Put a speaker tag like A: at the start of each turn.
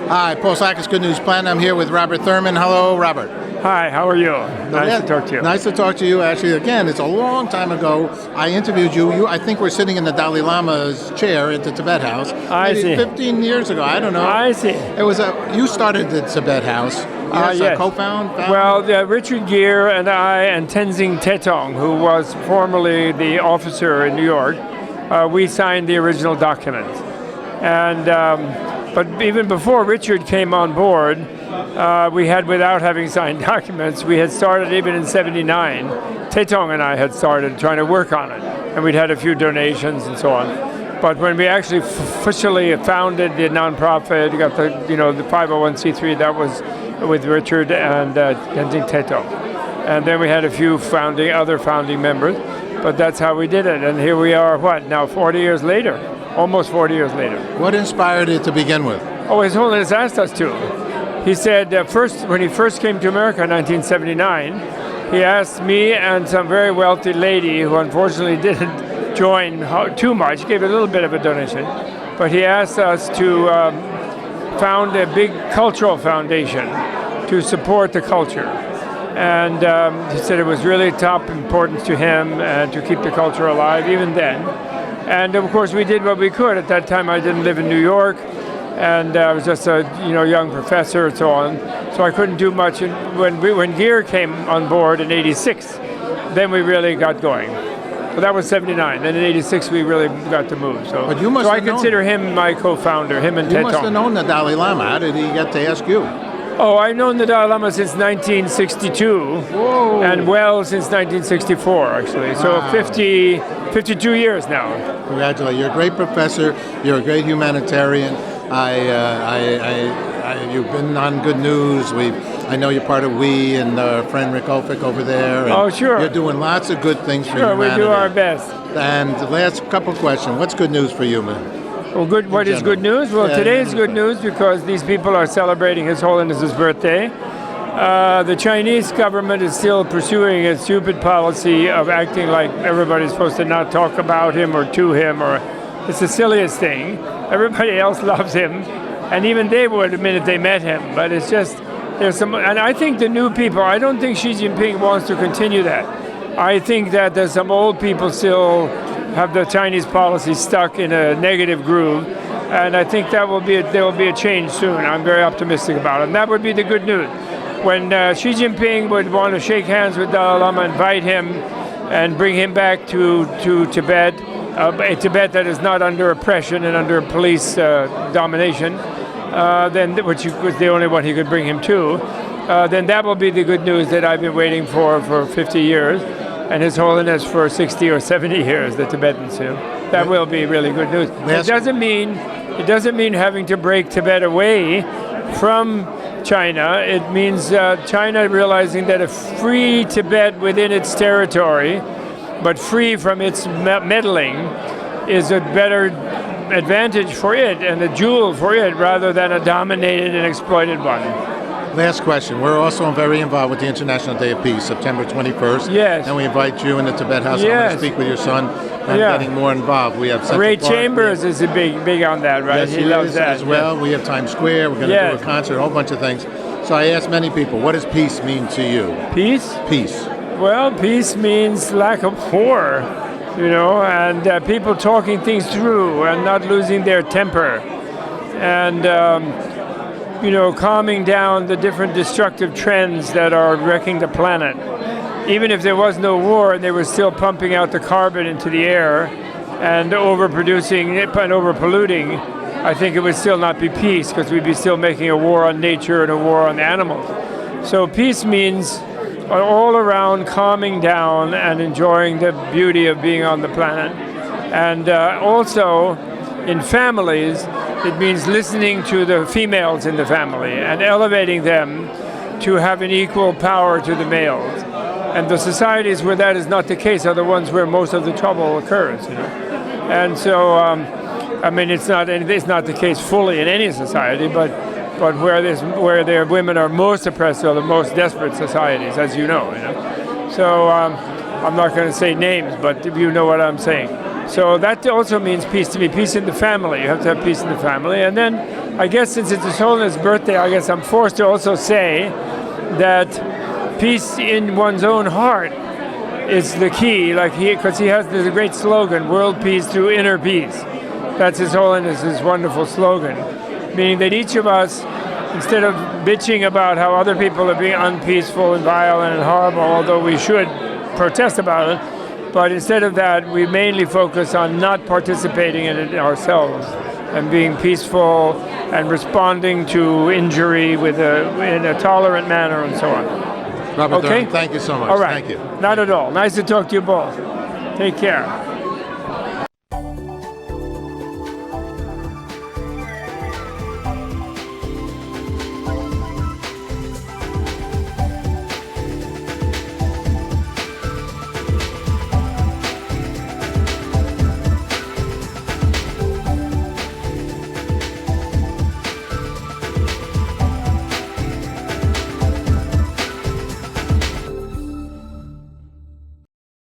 A: Hi, Paul Sackis, Good News Planet. I'm here with Robert Thurman. Hello, Robert.
B: Hi, how are you? Nice to talk to you.
A: Nice to talk to you. Actually, again, it's a long time ago. I interviewed you. I think we're sitting in the Dalai Lama's chair at the Tibet House.
B: I
A: Maybe
B: see.
A: 15 years ago. I don't know.
B: I see.
A: It was you started the Tibet House.
B: Yes.
A: Co-found?
B: Well, Richard Gere and I and Tenzing Tetong, who was formerly the officer in New York, we signed the original document. And but even before Richard came on board, we had, without having signed documents, we had started even in '79. Tetong and I had started trying to work on it, and we'd had a few donations and so on. But when we actually officially founded the nonprofit, got the 501c3, that was with Richard and Tenzing Tetong, and then we had a few other founding members. But that's how we did it, and here we are. Now 40 years later, almost 40 years later.
A: What inspired it to begin with?
B: Oh, His Holiness asked us to. He said when he first came to America in 1979, he asked me and some very wealthy lady who unfortunately didn't join too much, gave a little bit of a donation, but he asked us to found a big cultural foundation to support the culture. And he said it was really top importance to him and to keep the culture alive even then. And of course we did what we could. At that time I didn't live in New York, and I was just a young professor and so on. So I couldn't do much. And when Gere came on board in '86, then we really got going. Well, that was '79. Then in '86 we really got to move. So,
A: but you must
B: I consider him my co-founder, him and Tetong.
A: You must have known the Dalai Lama. How did he get to ask you?
B: Oh, I've known the Dalai Lama since 1962,
A: Whoa.
B: And since 1964, actually. So 52 years now.
A: Congratulations. You're a great professor. You're a great humanitarian. You've been on Good News. I know you're part of We and friend Rick Ofick over there. And
B: oh, sure.
A: You're doing lots of good things for humanity.
B: Sure, we do our best.
A: And the last couple questions. What's good news for you, man?
B: Well, what is good news? Well, today is good news because these people are celebrating His Holiness's birthday. The Chinese government is still pursuing a stupid policy of acting like everybody's supposed to not talk about him or to him, or it's the silliest thing. Everybody else loves him, and even they would admit if they met him. But it's just and I think the new people. I don't think Xi Jinping wants to continue that. I think that there's some old people still have the Chinese policy stuck in a negative groove, and I think there will be a change soon. I'm very optimistic about it, and that would be the good news. When Xi Jinping would want to shake hands with Dalai Lama, invite him, and bring him back to Tibet, a Tibet that is not under oppression and under police domination, which was the only one he could bring him to, then that will be the good news that I've been waiting for 50 years. And His Holiness for 60 or 70 years, the Tibetans do. That will be really good news. It doesn't mean having to break Tibet away from China. It means China realizing that a free Tibet within its territory, but free from its meddling, is a better advantage for it and a jewel for it rather than a dominated and exploited one.
A: Last question. We're also very involved with the International Day of Peace, September 21st.
B: Yes.
A: And we invite you in the Tibet House.
B: Yes.
A: I want to speak with your son and getting more involved. We have
B: Ray Chambers is big on that, right?
A: Yes, he loves that as well. We have Times Square. We're going to do a concert, a whole bunch of things. So I asked many people, what does peace mean to you?
B: Peace?
A: Peace.
B: Well, peace means lack of war, and people talking things through and not losing their temper. And calming down the different destructive trends that are wrecking the planet. Even if there was no war and they were still pumping out the carbon into the air and overproducing and overpolluting, I think it would still not be peace because we'd be still making a war on nature and a war on animals. So peace means all around calming down and enjoying the beauty of being on the planet. And also in families, it means listening to the females in the family and elevating them to have an equal power to the males. And the societies where that is not the case are the ones where most of the trouble occurs. And so, it's not the case fully in any society, but where their women are most oppressed are the most desperate societies, as you know. So I'm not going to say names, but you know what I'm saying. So that also means peace to me, peace in the family. You have to have peace in the family. And then I guess since it's His Holiness' birthday, I guess I'm forced to also say that peace in one's own heart is the key, because he has this great slogan, world peace through inner peace. That's His Holiness' wonderful slogan, meaning that each of us, instead of bitching about how other people are being unpeaceful and violent and horrible, although we should protest about it, but instead of that, we mainly focus on not participating in it ourselves and being peaceful and responding to injury in a tolerant manner and so on.
A: Robert
B: Okay?
A: Durham, thank you so much.
B: All right.
A: Thank you.
B: Not at all. Nice to talk to you both. Take care.